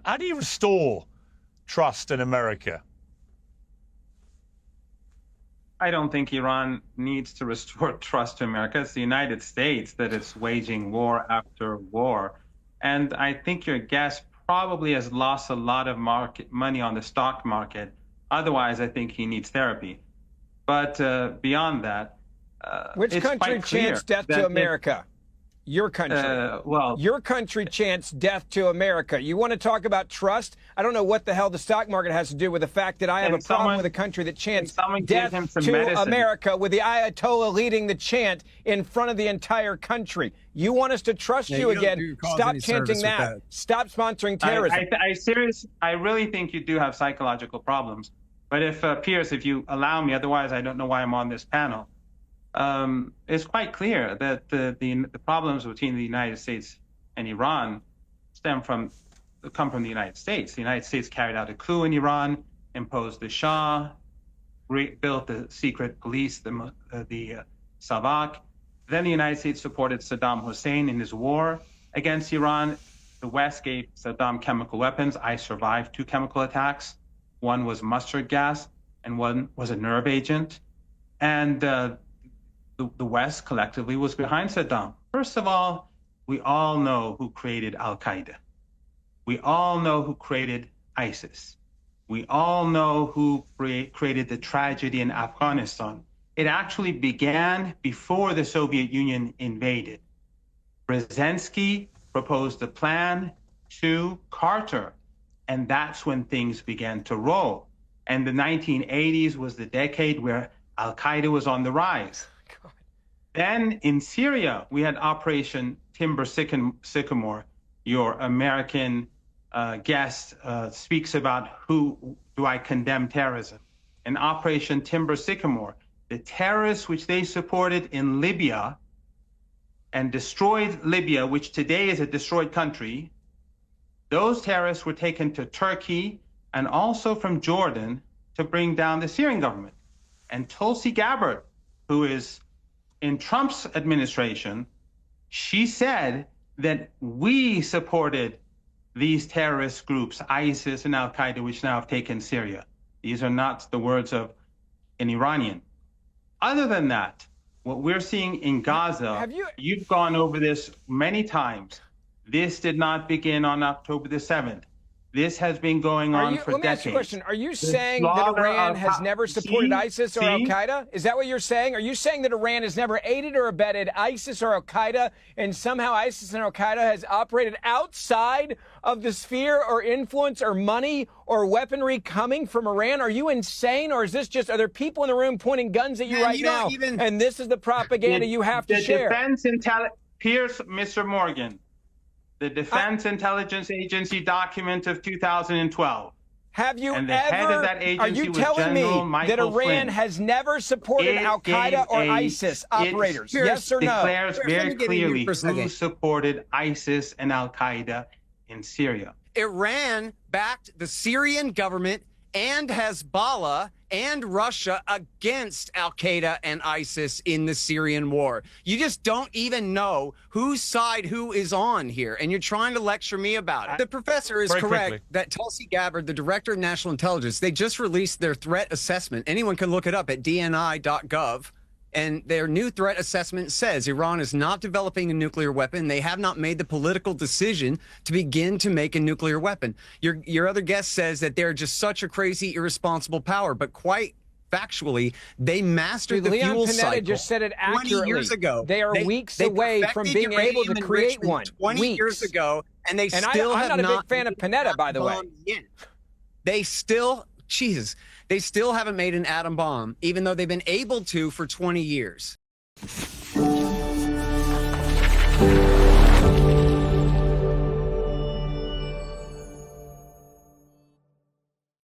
How do you restore trust in America? I don't think Iran needs to restore trust to America. It's the United States that is waging war after war. And I think your guest probably has lost a lot of money on the stock market. Otherwise, I think he needs therapy. But beyond that, which it's country quite clear chants death to America? Your country. Well, your country chants death to America. You want to talk about trust? I don't know what the hell the stock market has to do with the fact that I have a problem with a country that chants death to America, with the Ayatollah leading the chant in front of the entire country. You want us to trust you again. Stop chanting that. Stop sponsoring terrorism. I really think you do have psychological problems. But if, Pierce, if you allow me, otherwise I don't know why I'm on this panel. It's quite clear that the problems between the United States and Iran come from the United States. The United States carried out a coup in Iran, imposed the Shah, built the secret police, the Savak. Then the United States supported Saddam Hussein in his war against Iran. The West gave Saddam chemical weapons. I survived 2 chemical attacks. One was mustard gas, and one was a nerve agent. And the West collectively was behind Saddam. First of all, we all know who created Al-Qaeda. We all know who created ISIS. We all know who created the tragedy in Afghanistan. It actually began before the Soviet Union invaded. Brzezinski proposed a plan to Carter, and that's when things began to roll. And the 1980s was the decade where Al-Qaeda was on the rise. Then in Syria, we had Operation Timber Sycamore. Your American guest speaks about who do I condemn terrorism. In Operation Timber Sycamore, the terrorists which they supported in Libya and destroyed Libya, which today is a destroyed country, those terrorists were taken to Turkey and also from Jordan to bring down the Syrian government. And Tulsi Gabbard, who is in Trump's administration, she said that we supported these terrorist groups, ISIS and Al-Qaeda, which now have taken Syria. These are not the words of an Iranian. Other than that, what we're seeing in Gaza, you've gone over this many times. This did not begin on October the 7th. This has been going on for decades. Let me ask you a question. Are you saying that Iran has never supported ISIS or Al-Qaeda? Is that what you're saying? Are you saying that Iran has never aided or abetted ISIS or Al-Qaeda, and somehow ISIS and Al-Qaeda has operated outside of the sphere or influence or money or weaponry coming from Iran? Are you insane, or is this just, are there people in the room pointing guns at you right now, and this is the propaganda you have to share? Pierce, Mr. Morgan. The Defense Intelligence Agency document of 2012. Have you and the head of that agency are you telling me that Iran Flynn. has never supported Al-Qaeda or ISIS operators? Yes or no? It declares very clearly who supported ISIS and Al-Qaeda in Syria. Iran backed the Syrian government and Hezbollah and Russia against Al-Qaeda and ISIS in the Syrian war. You just don't even know whose side who is on here, and you're trying to lecture me about it. The professor is correct that Tulsi Gabbard, the director of national intelligence, they just released their threat assessment. Anyone can look it up at dni.gov. And their new threat assessment says Iran is not developing a nuclear weapon. They have not made the political decision to begin to make a nuclear weapon. Your other guest says that they're just such a crazy, irresponsible power. But quite factually, they mastered the fuel cycle. Leon Panetta just said it accurately. 20 years ago. They are weeks away from being able to create one. 20 years ago, and they still have not. I'm not a big fan of Panetta, by the way. They still, Jesus. They still haven't made an atom bomb, even though they've been able to for 20 years.